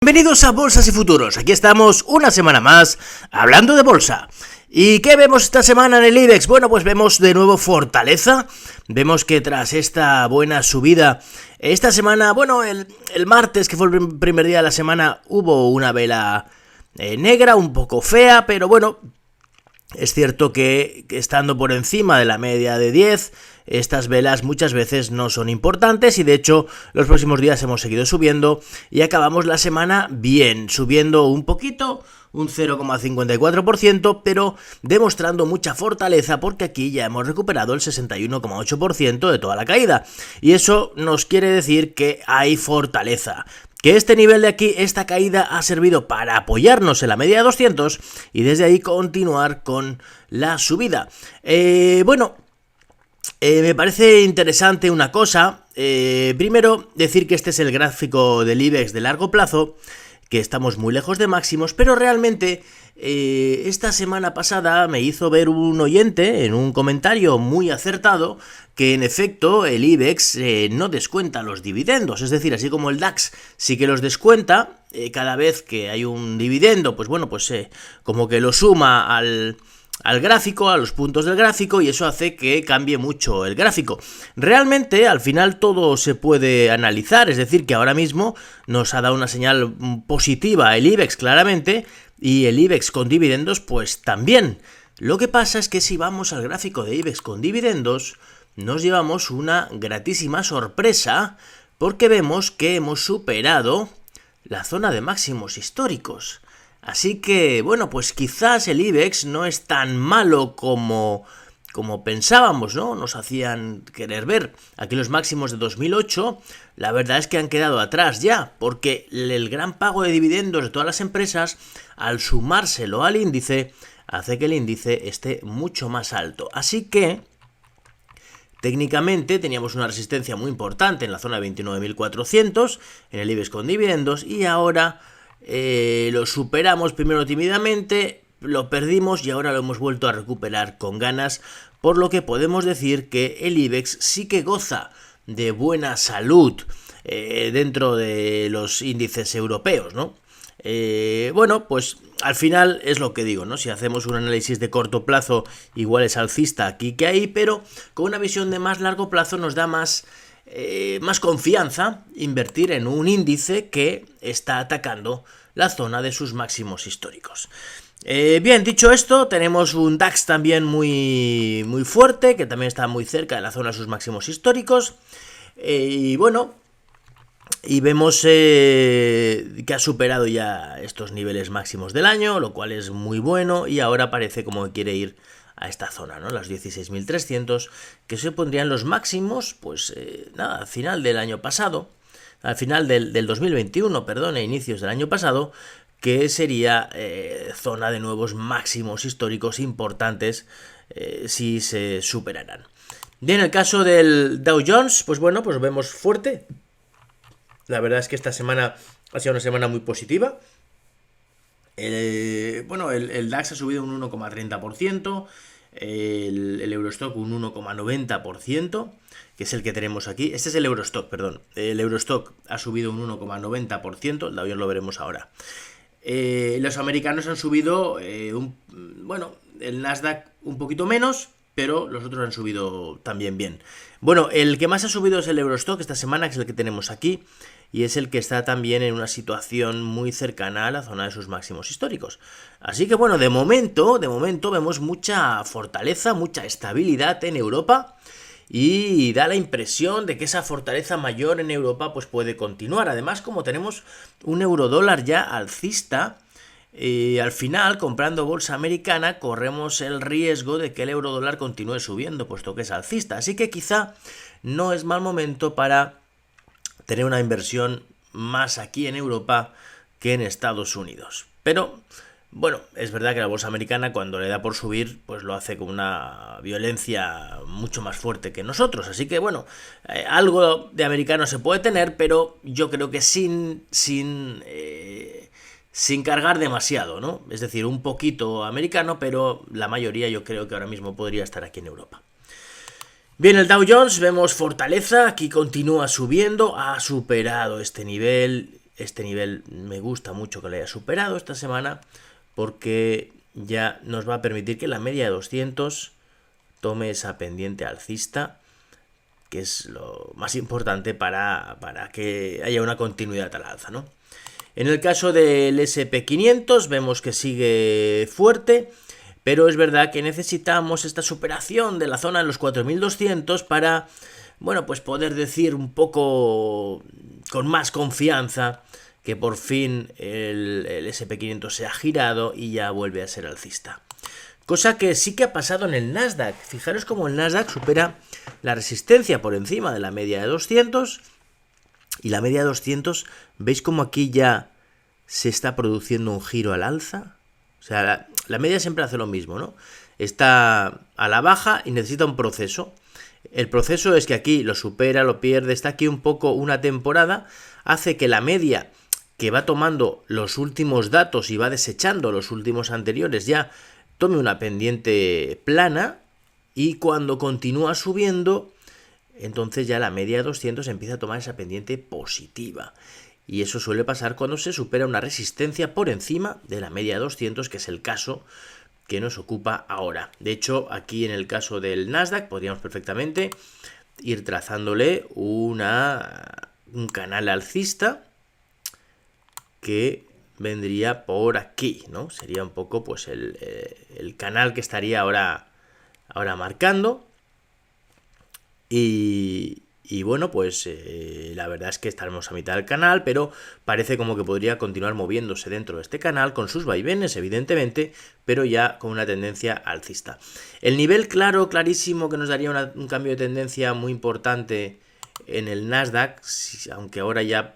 Bienvenidos a Bolsas y Futuros, aquí estamos una semana más hablando de bolsa. ¿Y qué vemos esta semana en el IBEX? Bueno, pues vemos de nuevo fortaleza, vemos que tras esta buena subida, esta semana, bueno, el martes, que fue el primer día de la semana, hubo una vela negra, un poco fea, pero bueno, es cierto que estando por encima de la media de 10, estas velas muchas veces no son importantes y de hecho los próximos días hemos seguido subiendo y acabamos la semana bien, subiendo un poquito, un 0,54%, pero demostrando mucha fortaleza porque aquí ya hemos recuperado el 61,8% de toda la caída y eso nos quiere decir que hay fortaleza. Que este nivel de aquí, esta caída, ha servido para apoyarnos en la media de 200 y desde ahí continuar con la subida. Me parece interesante una cosa. Primero, decir que este es el gráfico del IBEX de largo plazo, que estamos muy lejos de máximos, pero realmente esta semana pasada me hizo ver un oyente en un comentario muy acertado que en efecto el IBEX no descuenta los dividendos, es decir, así como el DAX sí que los descuenta, cada vez que hay un dividendo, pues bueno, pues como que lo suma al gráfico, a los puntos del gráfico, y eso hace que cambie mucho el gráfico. Realmente, al final todo se puede analizar, es decir, que ahora mismo nos ha dado una señal positiva el IBEX claramente, y el IBEX con dividendos pues también. Lo que pasa es que si vamos al gráfico de IBEX con dividendos, nos llevamos una gratísima sorpresa, porque vemos que hemos superado la zona de máximos históricos. Así que, bueno, pues quizás el IBEX no es tan malo como pensábamos, ¿no? Nos hacían querer ver. Aquí los máximos de 2008, la verdad es que han quedado atrás ya, porque el gran pago de dividendos de todas las empresas, al sumárselo al índice, hace que el índice esté mucho más alto. Así que, técnicamente, teníamos una resistencia muy importante en la zona de 29.400, en el IBEX con dividendos, y ahora lo superamos primero tímidamente, lo perdimos y ahora lo hemos vuelto a recuperar con ganas, por lo que podemos decir que el IBEX sí que goza de buena salud dentro de los índices europeos, ¿no? Bueno, pues al final es lo que digo, ¿no? Si hacemos un análisis de corto plazo, igual es alcista aquí que ahí, pero con una visión de más largo plazo nos da más confianza invertir en un índice que está atacando la zona de sus máximos históricos. Bien, dicho esto, tenemos un DAX también muy fuerte, que también está muy cerca de la zona de sus máximos históricos. Y bueno, y vemos que ha superado ya estos niveles máximos del año, lo cual es muy bueno, y ahora parece como que quiere ir a esta zona, ¿no? Las 16.300, que se pondrían los máximos, pues nada, al final del año pasado, al final del 2021, perdón, a inicios del año pasado, que sería zona de nuevos máximos históricos importantes si se superaran. Bien, en el caso del Dow Jones, pues bueno, pues vemos fuerte. La verdad es que esta semana ha sido una semana muy positiva. El DAX ha subido un 1,30%, el Eurostock un 1,90%, que es el que tenemos aquí. Este es el Eurostock, perdón. El Eurostock ha subido un 1,90%, el Dow lo veremos ahora. Los americanos han subido, el Nasdaq un poquito menos, pero los otros han subido también bien. Bueno, el que más ha subido es el Eurostock esta semana, que es el que tenemos aquí, y es el que está también en una situación muy cercana a la zona de sus máximos históricos. Así que bueno, de momento vemos mucha fortaleza, mucha estabilidad en Europa, y da la impresión de que esa fortaleza mayor en Europa pues puede continuar. Además, como tenemos un eurodólar ya alcista, al final, comprando bolsa americana, corremos el riesgo de que el eurodólar continúe subiendo, puesto que es alcista. Así que quizá no es mal momento para tener una inversión más aquí en Europa que en Estados Unidos. Pero, bueno, es verdad que la bolsa americana, cuando le da por subir, pues lo hace con una violencia mucho más fuerte que nosotros. Así que, bueno, algo de americano se puede tener, pero yo creo que sin cargar demasiado, ¿no? Es decir, un poquito americano, pero la mayoría yo creo que ahora mismo podría estar aquí en Europa. Bien, el Dow Jones, vemos fortaleza, aquí continúa subiendo, ha superado este nivel este nivel me gusta mucho que lo haya superado esta semana, porque ya nos va a permitir que la media de 200 tome esa pendiente alcista, que es lo más importante para que haya una continuidad al alza, ¿no? En el caso del SP500 vemos que sigue fuerte, pero es verdad que necesitamos esta superación de la zona de los 4200 para, bueno, pues poder decir un poco con más confianza que por fin el SP500 se ha girado y ya vuelve a ser alcista. Cosa que sí que ha pasado en el Nasdaq. Fijaros cómo el Nasdaq supera la resistencia por encima de la media de 200. Y la media de 200, ¿veis cómo aquí ya se está produciendo un giro al alza? O sea, la media siempre hace lo mismo, ¿no? Está a la baja y necesita un proceso. El proceso es que aquí lo supera, lo pierde, está aquí un poco una temporada, hace que la media que va tomando los últimos datos y va desechando los últimos anteriores ya tome una pendiente plana, y cuando continúa subiendo, entonces ya la media de 200 empieza a tomar esa pendiente positiva. Y eso suele pasar cuando se supera una resistencia por encima de la media de 200, que es el caso que nos ocupa ahora. De hecho, aquí en el caso del Nasdaq podríamos perfectamente ir trazándole un canal alcista que vendría por aquí, ¿no? Sería un poco pues el canal que estaría ahora marcando. Y bueno, pues la verdad es que estaremos a mitad del canal, pero parece como que podría continuar moviéndose dentro de este canal con sus vaivenes, evidentemente, pero ya con una tendencia alcista. El nivel clarísimo que nos daría un cambio de tendencia muy importante en el Nasdaq, aunque ahora ya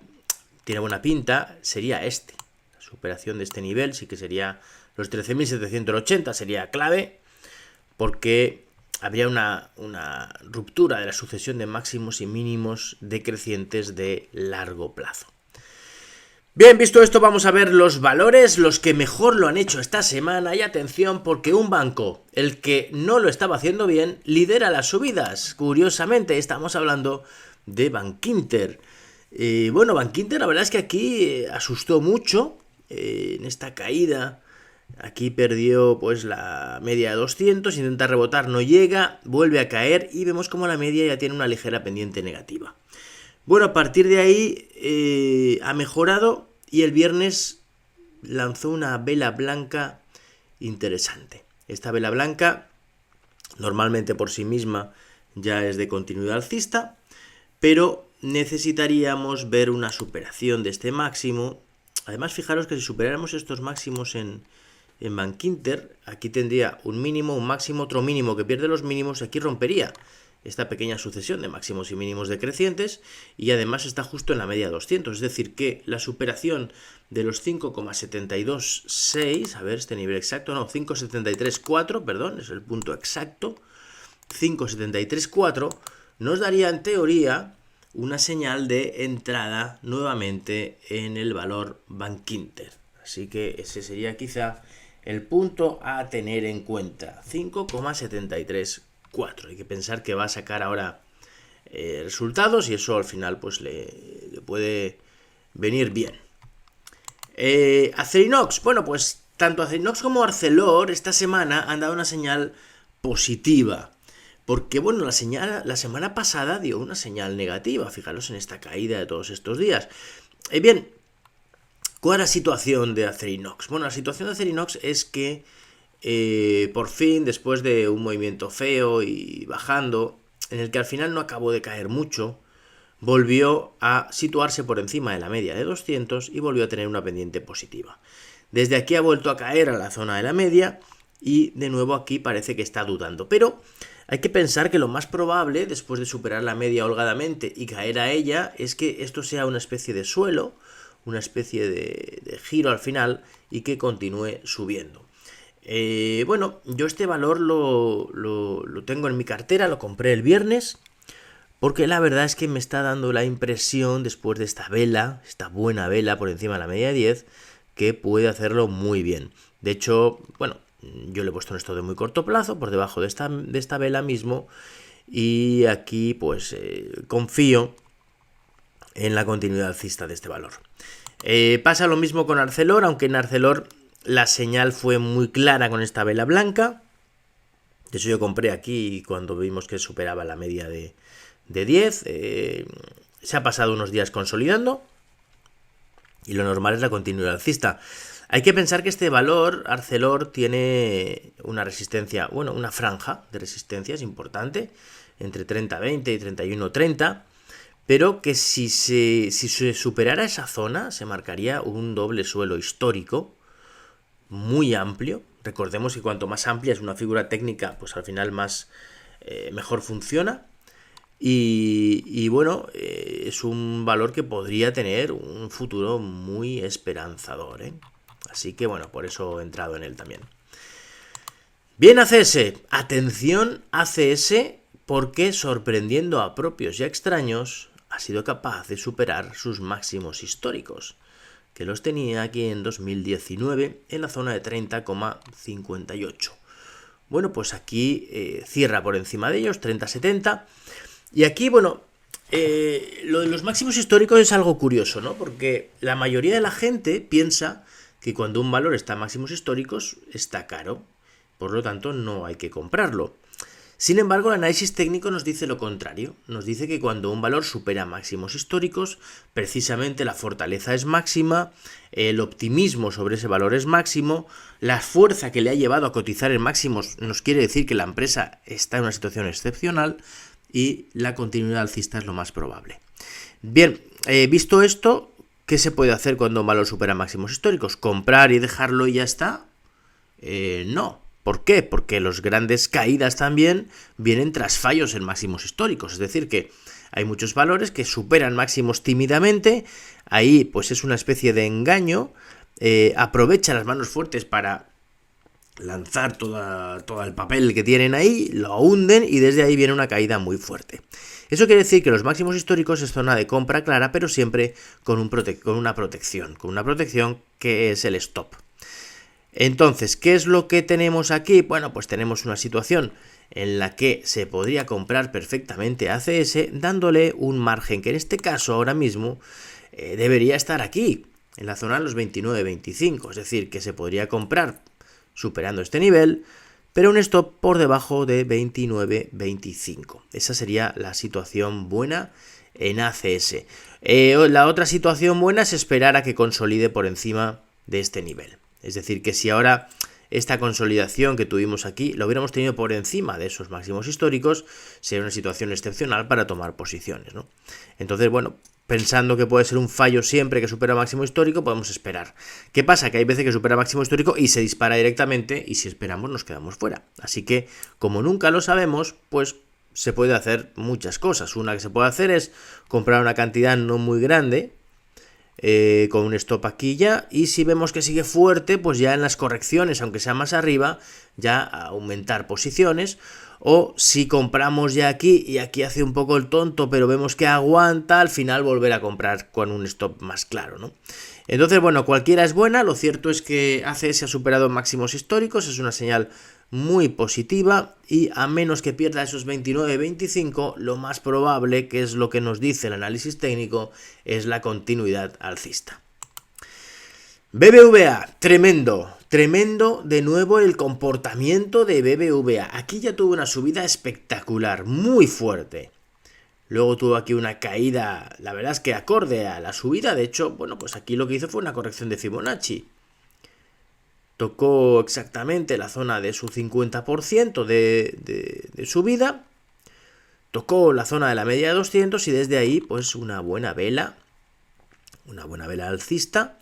tiene buena pinta, sería este. La superación de este nivel sí que sería los 13.780, sería clave, porque habría una ruptura de la sucesión de máximos y mínimos decrecientes de largo plazo. Bien, visto esto, vamos a ver los valores, los que mejor lo han hecho esta semana. Y atención, porque un banco, el que no lo estaba haciendo bien, lidera las subidas. Curiosamente, estamos hablando de Bankinter. Bueno, Bankinter, la verdad es que aquí asustó mucho en esta caída. Aquí perdió pues la media de 200, intenta rebotar, no llega, vuelve a caer y vemos como la media ya tiene una ligera pendiente negativa. Bueno, a partir de ahí ha mejorado y el viernes lanzó una vela blanca interesante. Esta vela blanca normalmente por sí misma ya es de continuidad alcista, pero necesitaríamos ver una superación de este máximo. Además, fijaros que si superáramos estos máximos en Bankinter, aquí tendría un mínimo, un máximo, otro mínimo que pierde los mínimos, y aquí rompería esta pequeña sucesión de máximos y mínimos decrecientes, y además está justo en la media de 200, es decir, que la superación de los 5,726, a ver este nivel exacto, no, 5,734, perdón, es el punto exacto, 5,734, nos daría en teoría una señal de entrada nuevamente en el valor Bankinter. Así que ese sería quizá el punto a tener en cuenta, 5,734. Hay que pensar que va a sacar ahora resultados y eso al final pues le puede venir bien. Acerinox, bueno, pues tanto Acerinox como Arcelor esta semana han dado una señal positiva. Porque, bueno, la semana pasada dio una señal negativa. Fijaros en esta caída de todos estos días. Bien, ¿cuál es la situación de Acerinox? Bueno, la situación de Acerinox es que por fin, después de un movimiento feo y bajando, en el que al final no acabó de caer mucho, volvió a situarse por encima de la media de 200 y volvió a tener una pendiente positiva. Desde aquí ha vuelto a caer a la zona de la media y de nuevo aquí parece que está dudando. Pero hay que pensar que lo más probable, después de superar la media holgadamente y caer a ella, es que esto sea una especie de suelo, una especie de giro al final y que continúe subiendo. Bueno, yo este valor lo tengo en mi cartera, lo compré el viernes, porque la verdad es que me está dando la impresión, después de esta vela, esta buena vela por encima de la media de 10, que puede hacerlo muy bien. De hecho, bueno, yo le he puesto en esto de muy corto plazo, por debajo de esta vela mismo, y aquí pues confío en la continuidad alcista de este valor. Pasa lo mismo con Arcelor, aunque en Arcelor la señal fue muy clara con esta vela blanca. De hecho yo compré aquí cuando vimos que superaba la media de 10. Se ha pasado unos días consolidando y lo normal es la continuidad alcista. Hay que pensar que este valor, Arcelor, tiene una resistencia, bueno, una franja de resistencias importante, entre 30-20 y 31-30, pero que si se superara esa zona, se marcaría un doble suelo histórico muy amplio. Recordemos que cuanto más amplia es una figura técnica, pues al final más mejor funciona. Y bueno, es un valor que podría tener un futuro muy esperanzador, ¿eh? Así que bueno, por eso he entrado en él también. Bien, ACS. Atención ACS, porque sorprendiendo a propios y a extraños, ha sido capaz de superar sus máximos históricos, que los tenía aquí en 2019 en la zona de 30,58. Bueno, pues aquí cierra por encima de ellos, 30,70. Y aquí, bueno, lo de los máximos históricos es algo curioso, ¿no? Porque la mayoría de la gente piensa que cuando un valor está en máximos históricos está caro, por lo tanto no hay que comprarlo. Sin embargo, el análisis técnico nos dice lo contrario, nos dice que cuando un valor supera máximos históricos, precisamente la fortaleza es máxima, el optimismo sobre ese valor es máximo, la fuerza que le ha llevado a cotizar en máximos nos quiere decir que la empresa está en una situación excepcional y la continuidad alcista es lo más probable. Bien, visto esto, ¿qué se puede hacer cuando un valor supera máximos históricos? ¿Comprar y dejarlo y ya está? No. ¿Por qué? Porque las grandes caídas también vienen tras fallos en máximos históricos. Es decir, que hay muchos valores que superan máximos tímidamente. Ahí pues es una especie de engaño. Aprovecha las manos fuertes para lanzar todo el papel que tienen ahí, lo hunden y desde ahí viene una caída muy fuerte. Eso quiere decir que los máximos históricos es zona de compra clara, pero siempre con una protección que es el stop. Entonces, ¿qué es lo que tenemos aquí? Bueno, pues tenemos una situación en la que se podría comprar perfectamente ACS dándole un margen que en este caso ahora mismo debería estar aquí, en la zona de los 29-25, es decir, que se podría comprar superando este nivel, pero un stop por debajo de 29-25. Esa sería la situación buena en ACS. La otra situación buena es esperar a que consolide por encima de este nivel. Es decir, que si ahora esta consolidación que tuvimos aquí lo hubiéramos tenido por encima de esos máximos históricos, sería una situación excepcional para tomar posiciones, ¿no? Entonces, bueno, pensando que puede ser un fallo siempre que supera máximo histórico, podemos esperar. ¿Qué pasa? Que hay veces que supera máximo histórico y se dispara directamente y si esperamos nos quedamos fuera. Así que, como nunca lo sabemos, pues se puede hacer muchas cosas. Una que se puede hacer es comprar una cantidad no muy grande, con un stop aquí ya, y si vemos que sigue fuerte, pues ya en las correcciones, aunque sea más arriba, ya aumentar posiciones. O si compramos ya aquí y aquí hace un poco el tonto, pero vemos que aguanta, al final volver a comprar con un stop más claro, ¿no? Entonces, bueno, cualquiera es buena. Lo cierto es que ACS ha superado máximos históricos, es una señal muy positiva y a menos que pierda esos 29-25, lo más probable, que es lo que nos dice el análisis técnico, es la continuidad alcista. BBVA, tremendo de nuevo el comportamiento de BBVA. Aquí ya tuvo una subida espectacular, muy fuerte. Luego tuvo aquí una caída, la verdad es que acorde a la subida. De hecho, bueno, pues aquí lo que hizo fue una corrección de Fibonacci. Tocó exactamente la zona de su 50% de subida. Tocó la zona de la media de 200 y desde ahí, pues una buena vela alcista.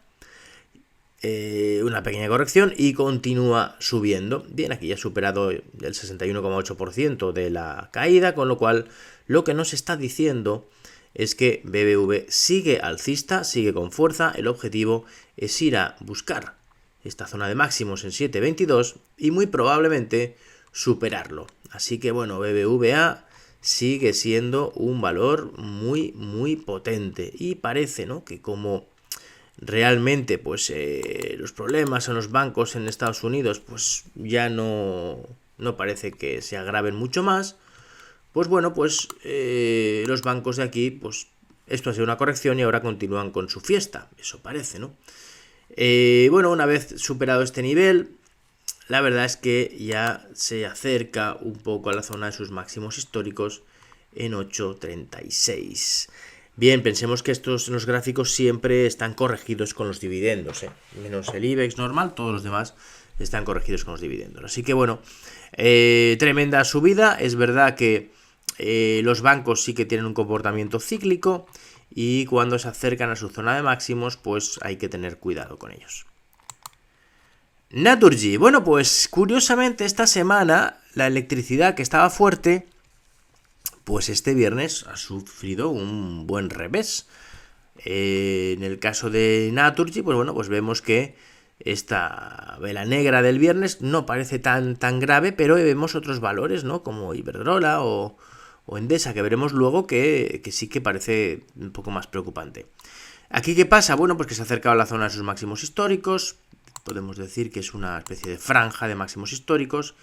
Una pequeña corrección y continúa subiendo. Bien, aquí ya ha superado el 61,8% de la caída, con lo cual lo que nos está diciendo es que BBV sigue alcista, sigue con fuerza. El objetivo es ir a buscar esta zona de máximos en 7.22 y muy probablemente superarlo. Así que bueno, BBVA sigue siendo un valor muy potente y parece, ¿no?, que como realmente pues los problemas en los bancos en Estados Unidos pues ya no parece que se agraven mucho más, pues bueno, pues los bancos de aquí pues esto ha sido una corrección y ahora continúan con su fiesta, eso parece, ¿no? Bueno, una vez superado este nivel, la verdad es que ya se acerca un poco a la zona de sus máximos históricos en 8.36. Bien, pensemos que estos en los gráficos siempre están corregidos con los dividendos, menos el IBEX normal, todos los demás están corregidos con los dividendos. Así que bueno, tremenda subida. Es verdad que los bancos sí que tienen un comportamiento cíclico y cuando se acercan a su zona de máximos, pues hay que tener cuidado con ellos. Naturgy, bueno, pues curiosamente esta semana la electricidad, que estaba fuerte, pues este viernes ha sufrido un buen revés. En el caso de Naturgy, pues bueno, pues vemos que esta vela negra del viernes no parece tan grave, pero vemos otros valores, ¿no? Como Iberdrola o Endesa, que veremos luego que sí que parece un poco más preocupante. ¿Aquí qué pasa? Bueno, pues que se ha acercado a la zona de sus máximos históricos. Podemos decir que es una especie de franja de máximos históricos.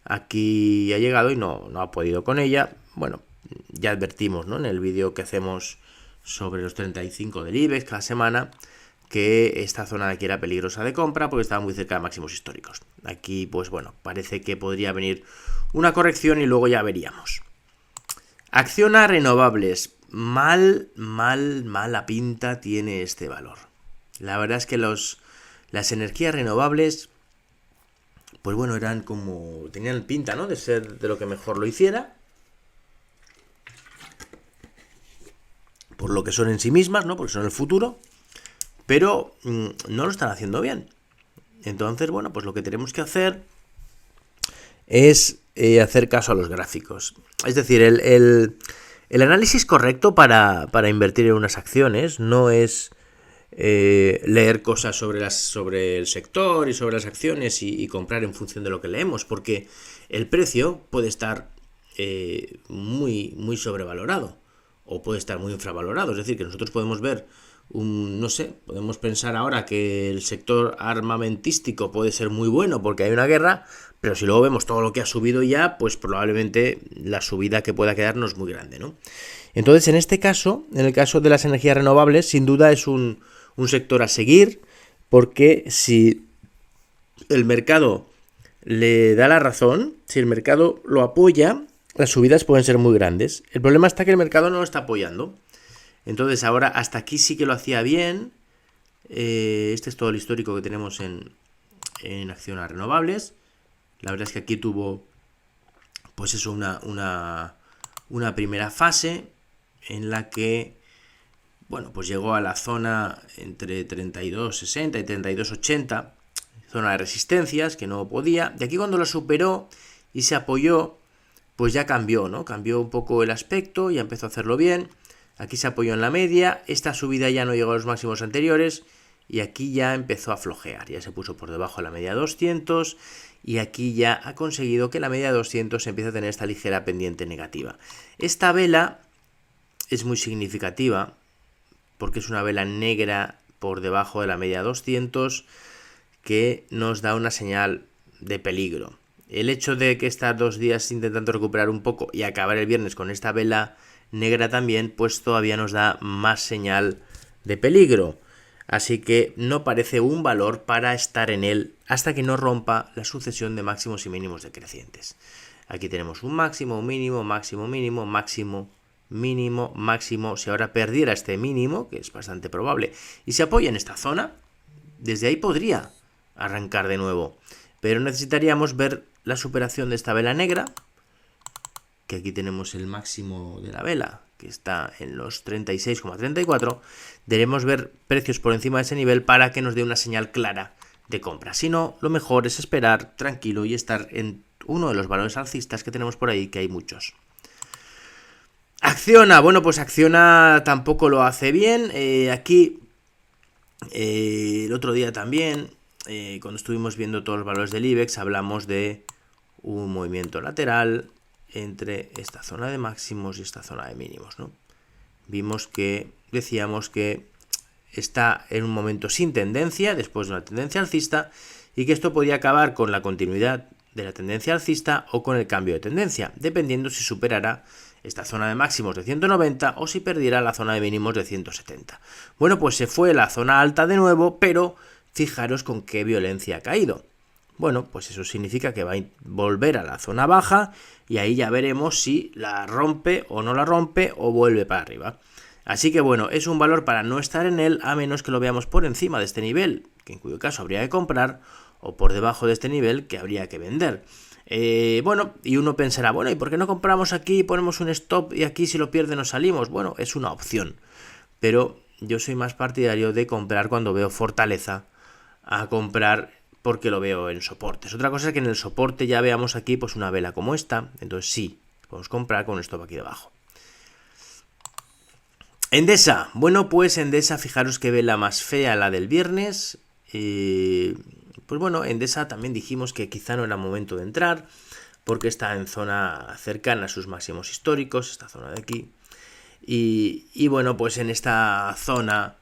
Aquí ha llegado y no ha podido con ella. Bueno, ya advertimos, ¿no?, en el vídeo que hacemos sobre los 35 del IBEX cada semana, que esta zona de aquí era peligrosa de compra porque estaba muy cerca de máximos históricos. Aquí, pues bueno, parece que podría venir una corrección y luego ya veríamos. Acciona Renovables. Mala pinta tiene este valor. La verdad es que las energías renovables, pues bueno, eran como, tenían pinta, ¿no?, de ser de lo que mejor lo hiciera, por lo que son en sí mismas, ¿no?, porque son el futuro, pero no lo están haciendo bien. Entonces, bueno, pues lo que tenemos que hacer es hacer caso a los gráficos. Es decir, el análisis correcto para invertir en unas acciones no es leer cosas sobre el sector y sobre las acciones y comprar en función de lo que leemos, porque el precio puede estar muy sobrevalorado o puede estar muy infravalorado. Es decir, que nosotros podemos ver podemos pensar ahora que el sector armamentístico puede ser muy bueno porque hay una guerra, pero si luego vemos todo lo que ha subido ya, pues probablemente la subida que pueda quedar no es muy grande, ¿no? Entonces, en este caso, en el caso de las energías renovables, sin duda es un sector a seguir, porque si el mercado le da la razón, si el mercado lo apoya, las subidas pueden ser muy grandes. El problema está que el mercado no lo está apoyando. Entonces ahora hasta aquí sí que lo hacía bien. Este es todo el histórico que tenemos en acción a renovables. La verdad es que aquí tuvo, pues eso, una primera fase en la que, bueno, pues llegó a la zona entre 32.60 y 32.80, zona de resistencias, que no podía. Y aquí cuando lo superó y se apoyó, pues ya cambió, ¿no? Cambió un poco el aspecto, ya empezó a hacerlo bien. Aquí se apoyó en la media, esta subida ya no llegó a los máximos anteriores y aquí ya empezó a flojear, ya se puso por debajo de la media 200 y aquí ya ha conseguido que la media 200 empiece a tener esta ligera pendiente negativa. Esta vela es muy significativa porque es una vela negra por debajo de la media 200 que nos da una señal de peligro. El hecho de que estar 2 días intentando recuperar un poco y acabar el viernes con esta vela negra también, pues todavía nos da más señal de peligro. Así que no parece un valor para estar en él hasta que no rompa la sucesión de máximos y mínimos decrecientes. Aquí tenemos un máximo, un mínimo, máximo, mínimo, máximo, mínimo, máximo. Si ahora perdiera este mínimo, que es bastante probable, y se apoya en esta zona, desde ahí podría arrancar de nuevo. Pero necesitaríamos ver la superación de esta vela negra, que aquí tenemos el máximo de la vela, que está en los 36,34, debemos ver precios por encima de ese nivel para que nos dé una señal clara de compra. Si no, lo mejor es esperar tranquilo y estar en uno de los valores alcistas que tenemos por ahí, que hay muchos. Acciona, bueno, pues Acciona tampoco lo hace bien. Aquí, el otro día también, cuando estuvimos viendo todos los valores del IBEX, hablamos de un movimiento lateral entre esta zona de máximos y esta zona de mínimos, ¿no? Decíamos que está en un momento sin tendencia, después de una tendencia alcista, y que esto podía acabar con la continuidad de la tendencia alcista o con el cambio de tendencia, dependiendo si superara esta zona de máximos de 190 o si perdiera la zona de mínimos de 170. Bueno, pues se fue la zona alta de nuevo, pero fijaros con qué violencia ha caído. Bueno, pues eso significa que va a volver a la zona baja y ahí ya veremos si la rompe o no la rompe o vuelve para arriba. Así que bueno, es un valor para no estar en él a menos que lo veamos por encima de este nivel, que en cuyo caso habría que comprar, o por debajo de este nivel que habría que vender. Bueno, y uno pensará, bueno, ¿y por qué no compramos aquí y ponemos un stop y aquí si lo pierde nos salimos? Bueno, es una opción, pero yo soy más partidario de comprar cuando veo fortaleza a comprar porque lo veo en soportes. Otra cosa es que en el soporte ya veamos aquí pues una vela como esta, entonces sí, podemos comprar con un stop aquí debajo. Endesa, bueno, pues Endesa, fijaros qué vela más fea la del viernes. Pues bueno, Endesa también dijimos que quizá no era momento de entrar porque está en zona cercana a sus máximos históricos, esta zona de aquí. Y bueno, pues en esta zona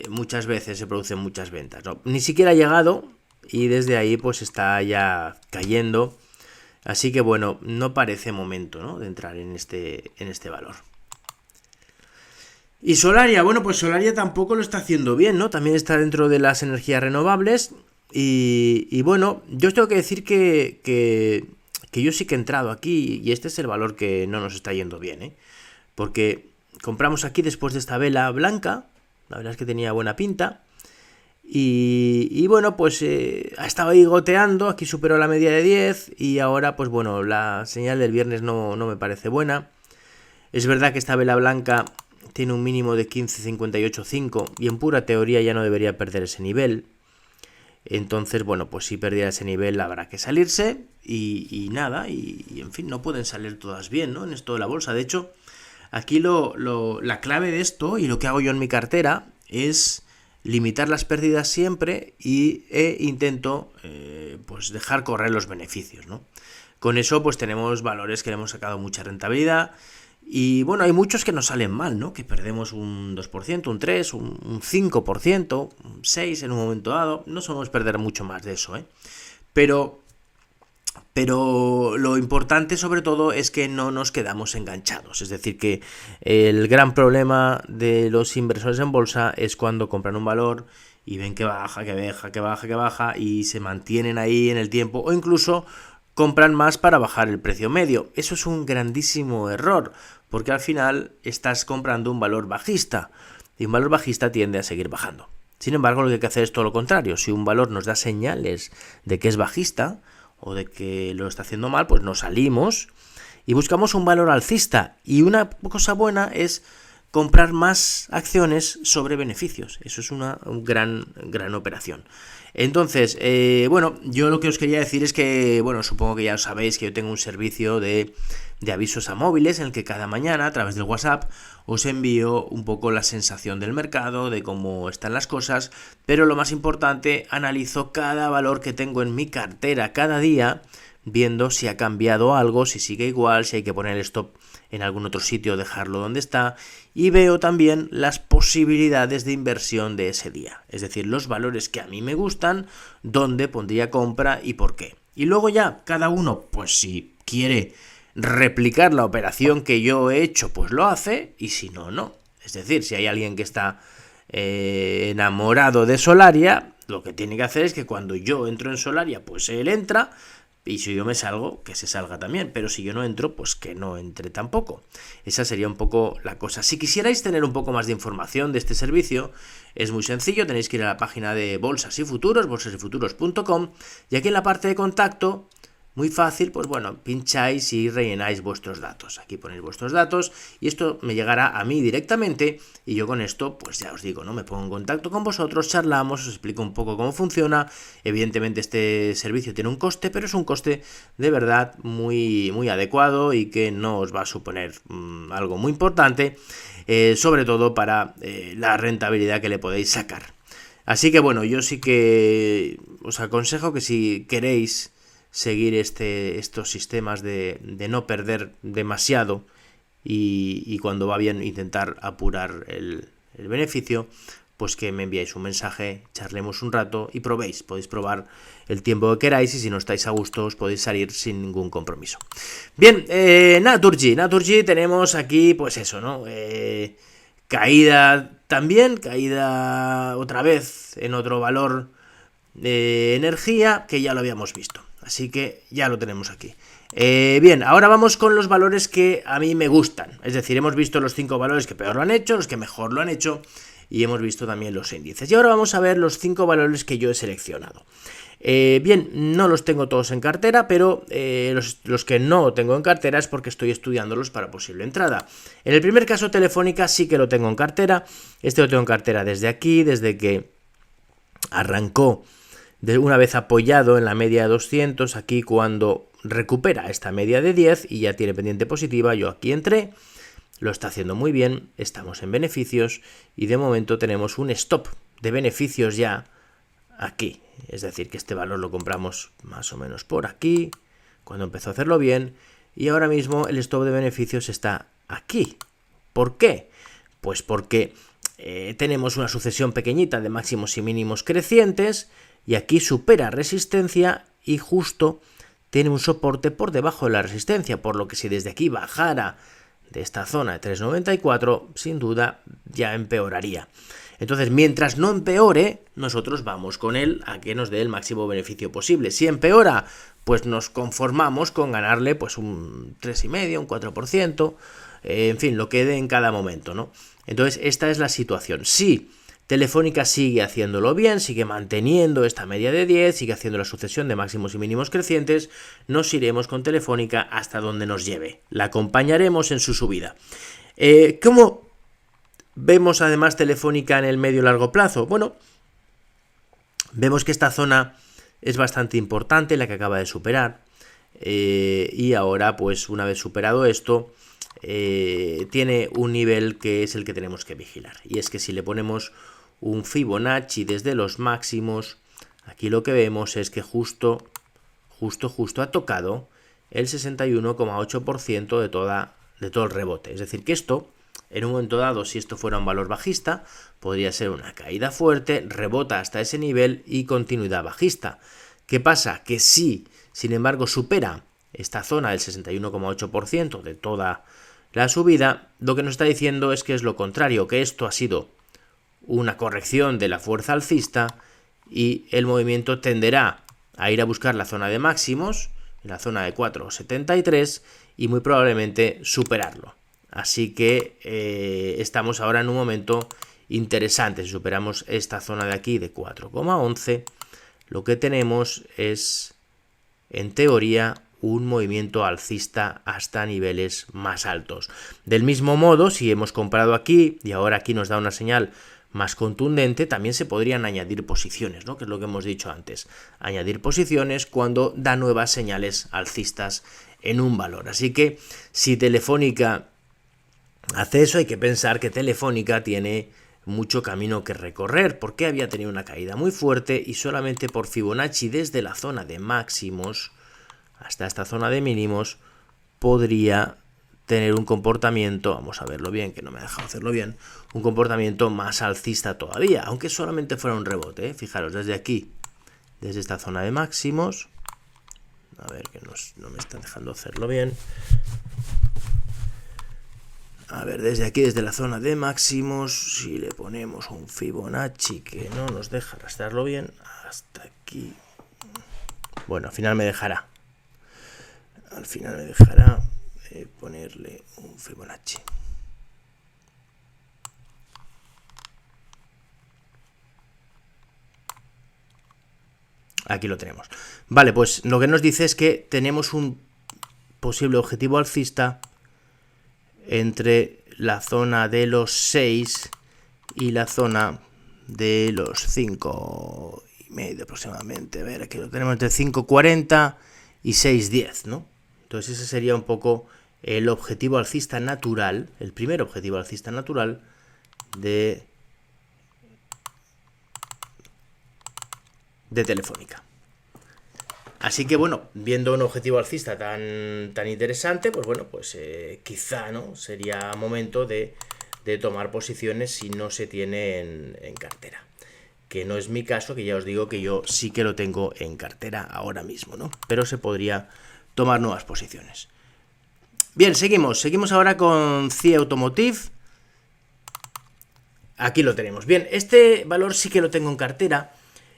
muchas veces se producen muchas ventas, ¿no? Ni siquiera ha llegado y desde ahí pues está ya cayendo. Así que bueno, no parece momento, ¿no?, de entrar en este valor. Y Solaria, bueno, pues Solaria tampoco lo está haciendo bien, ¿no? También está dentro de las energías renovables. Y bueno, yo os tengo que decir que yo sí que he entrado aquí y este es el valor que no nos está yendo bien, ¿eh? Porque compramos aquí después de esta vela blanca, la verdad es que tenía buena pinta. Y bueno, pues ha estado ahí goteando, aquí superó la media de 10 y ahora, pues bueno, la señal del viernes no me parece buena. Es verdad que esta vela blanca tiene un mínimo de 15,58,5 y en pura teoría ya no debería perder ese nivel. Entonces, bueno, pues si perdiera ese nivel habrá que salirse y nada, y en fin, no pueden salir todas bien, ¿no?, en esto de la bolsa. De hecho, aquí la clave de esto y lo que hago yo en mi cartera es limitar las pérdidas siempre e intento pues dejar correr los beneficios, ¿no? Con eso pues tenemos valores que le hemos sacado mucha rentabilidad. Y bueno, hay muchos que nos salen mal, ¿no? Que perdemos un 2%, un 3%, un 5%, un 6% en un momento dado. No solemos perder mucho más de eso, ¿eh? Pero lo importante sobre todo es que no nos quedamos enganchados. Es decir, que el gran problema de los inversores en bolsa es cuando compran un valor y ven que baja, que baja y se mantienen ahí en el tiempo o incluso compran más para bajar el precio medio. Eso es un grandísimo error, porque al final estás comprando un valor bajista y un valor bajista tiende a seguir bajando. Sin embargo, lo que hay que hacer es todo lo contrario. Si un valor nos da señales de que es bajista o de que lo está haciendo mal, pues nos salimos y buscamos un valor alcista. Y una cosa buena es comprar más acciones sobre beneficios. Eso es una gran operación. Entonces, bueno, yo lo que os quería decir es que, bueno, supongo que ya sabéis que yo tengo un servicio de avisos a móviles en el que cada mañana a través del WhatsApp os envío un poco la sensación del mercado, de cómo están las cosas, pero lo más importante, analizo cada valor que tengo en mi cartera cada día, viendo si ha cambiado algo, si sigue igual, si hay que poner el stop en algún otro sitio o dejarlo donde está, y veo también las posibilidades de inversión de ese día, es decir, los valores que a mí me gustan, dónde pondría compra y por qué. Y luego ya cada uno, pues si quiere replicar la operación que yo he hecho, pues lo hace, y si no, no. Es decir, si hay alguien que está enamorado de Solaria, lo que tiene que hacer es que cuando yo entro en Solaria, pues él entra, y si yo me salgo, que se salga también, pero si yo no entro, pues que no entre tampoco. Esa sería un poco la cosa. Si quisierais tener un poco más de información de este servicio, es muy sencillo, tenéis que ir a la página de Bolsas y Futuros, bolsasyfuturos.com, y aquí en la parte de contacto, muy fácil, pues bueno, pincháis y rellenáis vuestros datos. Aquí ponéis vuestros datos y esto me llegará a mí directamente y yo con esto, pues ya os digo, ¿no? Me pongo en contacto con vosotros, charlamos, os explico un poco cómo funciona. Evidentemente este servicio tiene un coste, pero es un coste de verdad muy adecuado y que no os va a suponer algo muy importante, sobre todo para la rentabilidad que le podéis sacar. Así que bueno, yo sí que os aconsejo que si queréis seguir estos sistemas de no perder demasiado y cuando va bien intentar apurar el beneficio, pues que me enviáis un mensaje, charlemos un rato y probéis. Podéis probar el tiempo que queráis y si no estáis a gusto os podéis salir sin ningún compromiso. Bien, Naturgy tenemos aquí, pues eso, ¿no? Caída también, caída otra vez en otro valor de energía que ya lo habíamos visto. Así que ya lo tenemos aquí. Bien, ahora vamos con los valores que a mí me gustan. Es decir, hemos visto los 5 valores que peor lo han hecho, los que mejor lo han hecho y hemos visto también los índices. Y ahora vamos a ver los 5 valores que yo he seleccionado. Bien, no los tengo todos en cartera, pero los que no tengo en cartera es porque estoy estudiándolos para posible entrada. En el primer caso, Telefónica sí que lo tengo en cartera. Este lo tengo en cartera desde aquí, desde que arrancó, una vez apoyado en la media de 200, aquí cuando recupera esta media de 10 y ya tiene pendiente positiva, yo aquí entré, lo está haciendo muy bien, estamos en beneficios y de momento tenemos un stop de beneficios ya aquí, es decir que este valor lo compramos más o menos por aquí, cuando empezó a hacerlo bien y ahora mismo el stop de beneficios está aquí. ¿Por qué? Pues porque tenemos una sucesión pequeñita de máximos y mínimos crecientes y aquí supera resistencia y justo tiene un soporte por debajo de la resistencia, por lo que si desde aquí bajara de esta zona de 3,94, sin duda ya empeoraría. Entonces, mientras no empeore, nosotros vamos con él a que nos dé el máximo beneficio posible. Si empeora, pues nos conformamos con ganarle pues un 3,5, un 4%, en fin, lo que dé en cada momento, ¿no? Entonces, esta es la situación. Si Telefónica sigue haciéndolo bien, sigue manteniendo esta media de 10, sigue haciendo la sucesión de máximos y mínimos crecientes, nos iremos con Telefónica hasta donde nos lleve. La acompañaremos en su subida. ¿Cómo vemos además Telefónica en el medio y largo plazo? Bueno, vemos que esta zona es bastante importante, la que acaba de superar, y ahora, pues una vez superado esto, tiene un nivel que es el que tenemos que vigilar. Y es que si le ponemos un Fibonacci desde los máximos, aquí lo que vemos es que justo ha tocado el 61,8% de todo el rebote. Es decir, que esto, en un momento dado, si esto fuera un valor bajista, podría ser una caída fuerte, rebota hasta ese nivel y continuidad bajista. ¿Qué pasa? Que si, sin embargo, supera esta zona del 61,8% de toda la subida, lo que nos está diciendo es que es lo contrario, que esto ha sido una corrección de la fuerza alcista y el movimiento tenderá a ir a buscar la zona de máximos, la zona de 4,73 y muy probablemente superarlo. Así que estamos ahora en un momento interesante. Si superamos esta zona de aquí de 4,11, lo que tenemos es, en teoría, un movimiento alcista hasta niveles más altos. Del mismo modo, si hemos comprado aquí y ahora aquí nos da una señal más contundente, también se podrían añadir posiciones, ¿no? Que es lo que hemos dicho antes. Añadir posiciones cuando da nuevas señales alcistas en un valor. Así que si Telefónica hace eso, hay que pensar que Telefónica tiene mucho camino que recorrer, porque había tenido una caída muy fuerte y solamente por Fibonacci desde la zona de máximos hasta esta zona de mínimos podría tener un comportamiento, vamos a verlo bien, que no me ha dejado hacerlo bien, un comportamiento más alcista todavía, aunque solamente fuera un rebote, ¿eh? Fijaros, desde aquí, desde esta zona de máximos, a ver que no me está dejando hacerlo bien, a ver, desde aquí, desde la zona de máximos, si le ponemos un Fibonacci que no nos deja arrastrarlo bien, hasta aquí, bueno, al final me dejará ponerle un Fibonacci. Aquí lo tenemos. Vale, pues lo que nos dice es que tenemos un posible objetivo alcista entre la zona de los 6 y la zona de los 5,5 aproximadamente. A ver, aquí lo tenemos entre 5,40 y 6,10, ¿no? Entonces ese sería un poco el objetivo alcista natural, el primer objetivo alcista natural de Telefónica. Así que bueno, viendo un objetivo alcista tan interesante, pues bueno, pues quizá, ¿no? Sería momento de de tomar posiciones si no se tiene en cartera. Que no es mi caso, que ya os digo que yo sí que lo tengo en cartera ahora mismo, ¿no? Pero se podría tomar nuevas posiciones. Bien, seguimos ahora con CIE Automotive. Aquí lo tenemos. Bien, este valor sí que lo tengo en cartera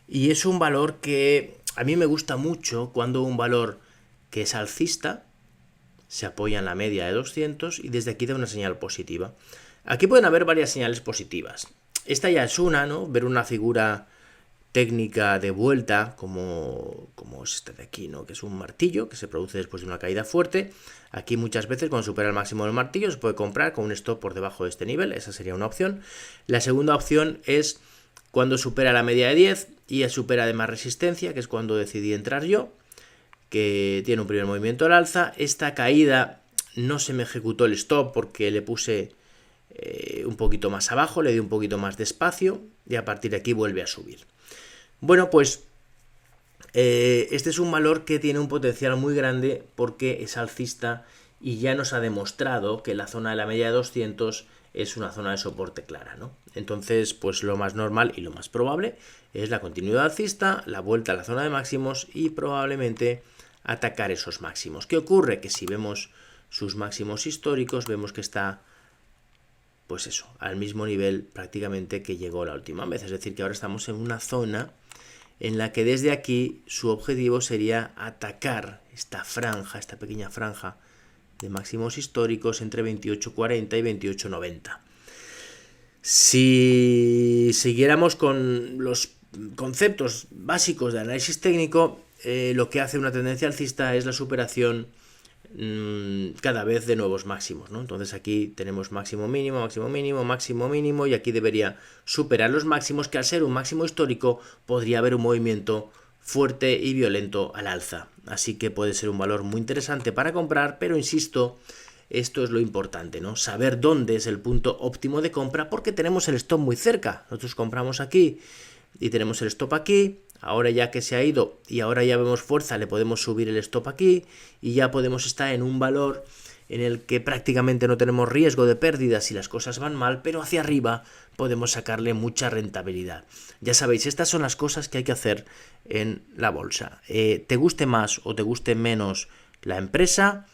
y es un valor que a mí me gusta mucho cuando un valor que es alcista se apoya en la media de 200 y desde aquí da una señal positiva. Aquí pueden haber varias señales positivas. Esta ya es una, ¿no? Ver una figura técnica de vuelta, como es esta de aquí, ¿no? Que es un martillo que se produce después de una caída fuerte. Aquí muchas veces cuando supera el máximo del martillo se puede comprar con un stop por debajo de este nivel, esa sería una opción. La segunda opción es cuando supera la media de 10 y ya supera además resistencia, que es cuando decidí entrar yo, que tiene un primer movimiento al alza. Esta caída no se me ejecutó el stop porque le puse un poquito más abajo, le di un poquito más de espacio y a partir de aquí vuelve a subir. Bueno, pues este es un valor que tiene un potencial muy grande porque es alcista y ya nos ha demostrado que la zona de la media de 200 es una zona de soporte clara, ¿no? Entonces, pues lo más normal y lo más probable es la continuidad alcista, la vuelta a la zona de máximos y probablemente atacar esos máximos. ¿Qué ocurre? Que si vemos sus máximos históricos, vemos que está, pues eso, al mismo nivel prácticamente que llegó la última vez. Es decir, que ahora estamos en una zona en la que desde aquí su objetivo sería atacar esta franja, esta pequeña franja de máximos históricos entre 28.40 y 28.90. Si siguiéramos con los conceptos básicos de análisis técnico, lo que hace una tendencia alcista es la superación cada vez de nuevos máximos, ¿no? Entonces aquí tenemos máximo mínimo, máximo mínimo, máximo mínimo y aquí debería superar los máximos, que al ser un máximo histórico podría haber un movimiento fuerte y violento al alza. Así que puede ser un valor muy interesante para comprar, pero insisto, esto es lo importante, ¿no? Saber dónde es el punto óptimo de compra porque tenemos el stop muy cerca. Nosotros compramos aquí y tenemos el stop aquí. Ahora ya que se ha ido y ahora ya vemos fuerza, le podemos subir el stop aquí y ya podemos estar en un valor en el que prácticamente no tenemos riesgo de pérdidas si las cosas van mal, pero hacia arriba podemos sacarle mucha rentabilidad. Ya sabéis, estas son las cosas que hay que hacer en la bolsa. Te guste más o te guste menos la empresa,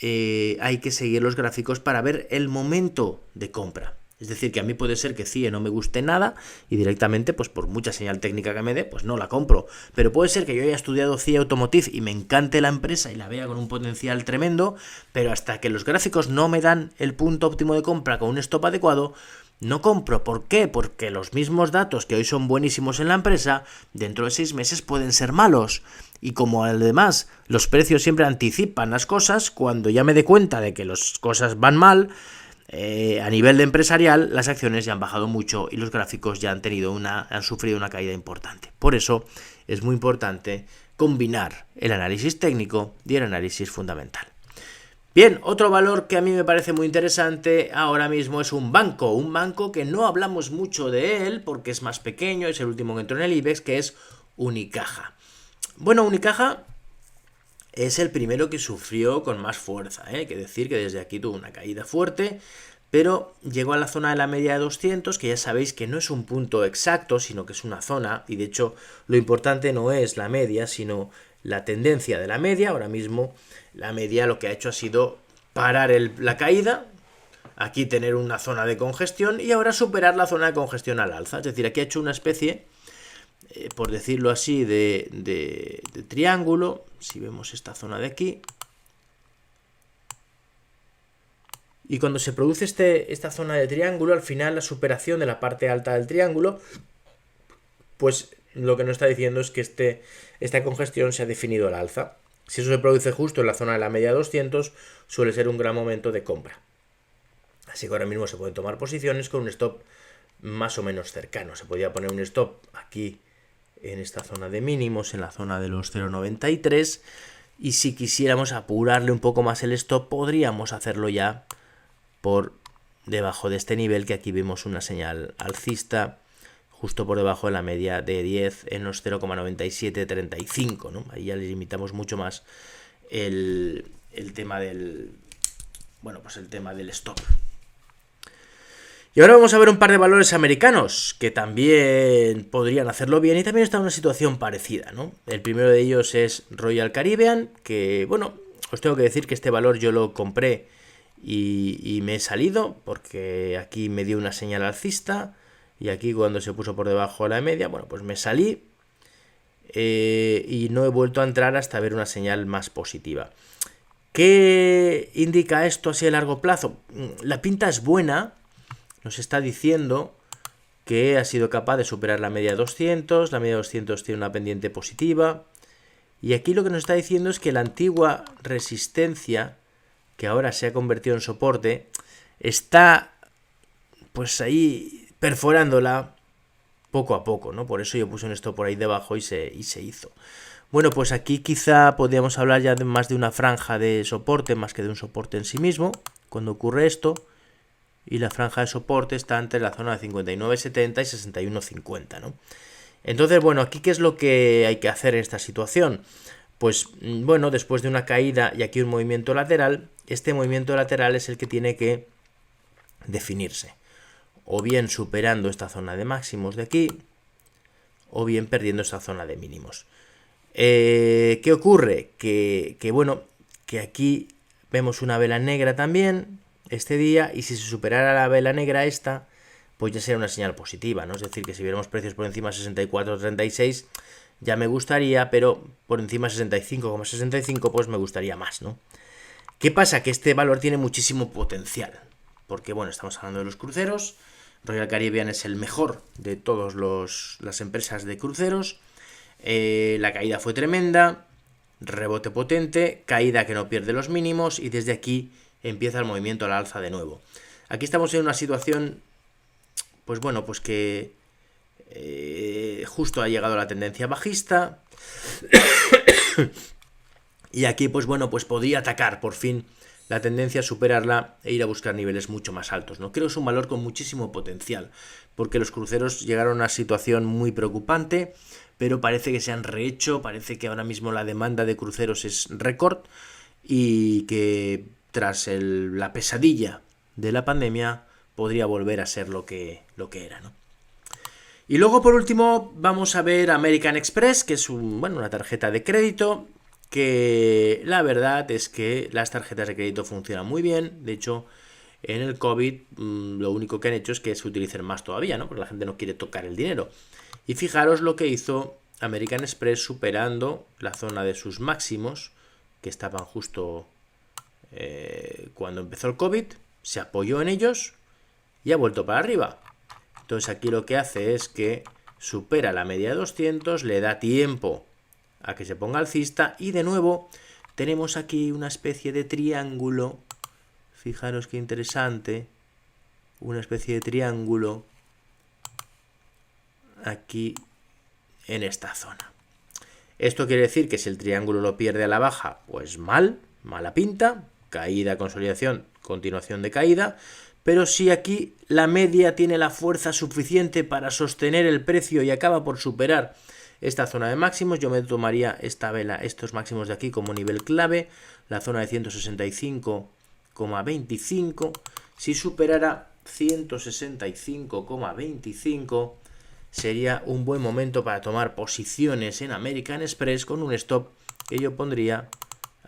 hay que seguir los gráficos para ver el momento de compra. Es decir, que a mí puede ser que CIE no me guste nada y directamente, pues por mucha señal técnica que me dé, pues no la compro. Pero puede ser que yo haya estudiado CIE Automotive y me encante la empresa y la vea con un potencial tremendo, pero hasta que los gráficos no me dan el punto óptimo de compra con un stop adecuado, no compro. ¿Por qué? Porque los mismos datos que hoy son buenísimos en la empresa, dentro de 6 meses pueden ser malos. Y como además los precios siempre anticipan las cosas, cuando ya me dé cuenta de que las cosas van mal, a nivel de empresarial, las acciones ya han bajado mucho y los gráficos ya han sufrido una caída importante. Por eso es muy importante combinar el análisis técnico y el análisis fundamental. Bien, otro valor que a mí me parece muy interesante ahora mismo es un banco que no hablamos mucho de él porque es más pequeño, es el último que entró en el IBEX, que es Unicaja. Bueno, Unicaja es el primero que sufrió con más fuerza, hay que decir que desde aquí tuvo una caída fuerte, pero llegó a la zona de la media de 200, que ya sabéis que no es un punto exacto, sino que es una zona, y de hecho lo importante no es la media, sino la tendencia de la media. Ahora mismo la media lo que ha hecho ha sido parar la caída, aquí tener una zona de congestión y ahora superar la zona de congestión al alza. Es decir, aquí ha hecho una especie, por decirlo así, de triángulo. Si vemos esta zona de aquí, y cuando se produce esta zona de triángulo, al final la superación de la parte alta del triángulo, pues lo que nos está diciendo es que esta congestión se ha definido al alza. Si eso se produce justo en la zona de la media 200, suele ser un gran momento de compra. Así que ahora mismo se pueden tomar posiciones con un stop más o menos cercano. Se podría poner un stop aquí en esta zona de mínimos, en la zona de los 0,93, y si quisiéramos apurarle un poco más el stop, podríamos hacerlo ya por debajo de este nivel, que aquí vemos una señal alcista justo por debajo de la media de 10 en los 0,9735, ¿no? Ahí ya le limitamos mucho más el tema del, bueno, pues el tema del stop. Y ahora vamos a ver un par de valores americanos que también podrían hacerlo bien y también está en una situación parecida, ¿no? El primero de ellos es Royal Caribbean, que, bueno, os tengo que decir que este valor yo lo compré y me he salido porque aquí me dio una señal alcista y aquí cuando se puso por debajo de la media, bueno, pues me salí y no he vuelto a entrar hasta ver una señal más positiva. ¿Qué indica esto así a largo plazo? La pinta es buena. Nos está diciendo que ha sido capaz de superar la media de 200, la media de 200 tiene una pendiente positiva, y aquí lo que nos está diciendo es que la antigua resistencia, que ahora se ha convertido en soporte, está pues ahí perforándola poco a poco, ¿no? Por eso yo puse un stop por ahí debajo y se hizo. Bueno, pues aquí quizá podríamos hablar ya de más de una franja de soporte, más que de un soporte en sí mismo, cuando ocurre esto. Y la franja de soporte está entre la zona de 59.70 y 61.50, ¿no? Entonces, bueno, aquí ¿qué es lo que hay que hacer en esta situación? Pues, bueno, después de una caída y aquí un movimiento lateral, este movimiento lateral es el que tiene que definirse. O bien superando esta zona de máximos de aquí, o bien perdiendo esta zona de mínimos. ¿Qué ocurre? Que bueno, que aquí vemos una vela negra también este día, y si se superara la vela negra esta, pues ya sería una señal positiva, ¿no? Es decir, que si viéramos precios por encima de 64.36 ya me gustaría, pero por encima de 65,65 pues me gustaría más, ¿no? ¿Qué pasa? Que este valor tiene muchísimo potencial, porque bueno, estamos hablando de los cruceros. Royal Caribbean es el mejor de todas las empresas de cruceros. La caída fue tremenda, rebote potente, caída que no pierde los mínimos, y desde aquí empieza el movimiento al alza de nuevo. Aquí estamos en una situación, pues bueno, pues que justo ha llegado la tendencia bajista y aquí pues bueno, pues podría atacar por fin la tendencia, superarla e ir a buscar niveles mucho más altos, ¿no? Creo que es un valor con muchísimo potencial, porque los cruceros llegaron a una situación muy preocupante, pero parece que se han rehecho, parece que ahora mismo la demanda de cruceros es récord y que tras la pesadilla de la pandemia podría volver a ser lo que era, ¿no? Y luego por último vamos a ver American Express, que es una tarjeta de crédito, que la verdad es que las tarjetas de crédito funcionan muy bien. De hecho, en el COVID lo único que han hecho es que se utilicen más todavía, ¿no? Porque la gente no quiere tocar el dinero. Y fijaros lo que hizo American Express superando la zona de sus máximos, que estaban justo cuando empezó el COVID, se apoyó en ellos y ha vuelto para arriba. Entonces aquí lo que hace es que supera la media de 200, le da tiempo a que se ponga alcista y de nuevo tenemos aquí una especie de triángulo. Fijaros qué interesante, una especie de triángulo aquí en esta zona. Esto quiere decir que si el triángulo lo pierde a la baja, pues mala pinta, caída, consolidación, continuación de caída. Pero si aquí la media tiene la fuerza suficiente para sostener el precio y acaba por superar esta zona de máximos, yo me tomaría esta vela, estos máximos de aquí como nivel clave, la zona de 165,25. Si superara 165,25 sería un buen momento para tomar posiciones en American Express con un stop que yo pondría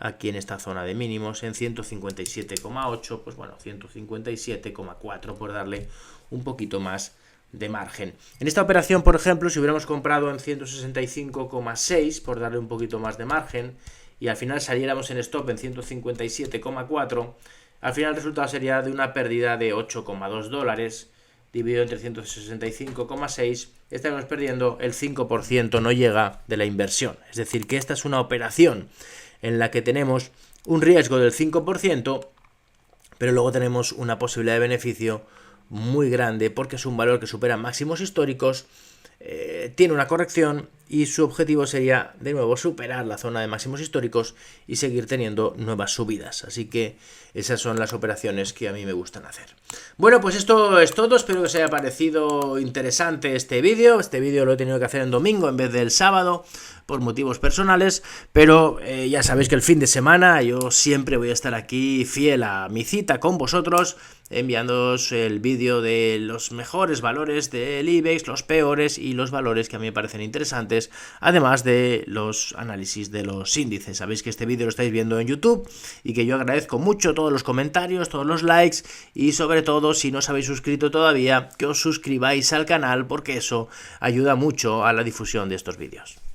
aquí en esta zona de mínimos en 157,8, pues bueno, 157,4 por darle un poquito más de margen. En esta operación, por ejemplo, si hubiéramos comprado en 165,6 por darle un poquito más de margen y al final saliéramos en stop en 157,4, al final el resultado sería de una pérdida de $8,2 dividido entre 165,6, estaremos perdiendo el 5%, no llega, de la inversión. Es decir, que esta es una operación en la que tenemos un riesgo del 5%, pero luego tenemos una posibilidad de beneficio muy grande porque es un valor que supera máximos históricos, tiene una corrección y su objetivo sería de nuevo superar la zona de máximos históricos y seguir teniendo nuevas subidas. Así que esas son las operaciones que a mí me gustan hacer. Bueno, pues esto es todo. Espero que os haya parecido interesante este vídeo. Este vídeo lo he tenido que hacer en domingo en vez del sábado por motivos personales, pero ya sabéis que el fin de semana yo siempre voy a estar aquí fiel a mi cita con vosotros enviándoos el vídeo de los mejores valores del IBEX, los peores y los valores que a mí me parecen interesantes, además de los análisis de los índices. Sabéis que este vídeo lo estáis viendo en YouTube y que yo agradezco mucho todos los comentarios, todos los likes y sobre todo, si no os habéis suscrito todavía, que os suscribáis al canal porque eso ayuda mucho a la difusión de estos vídeos.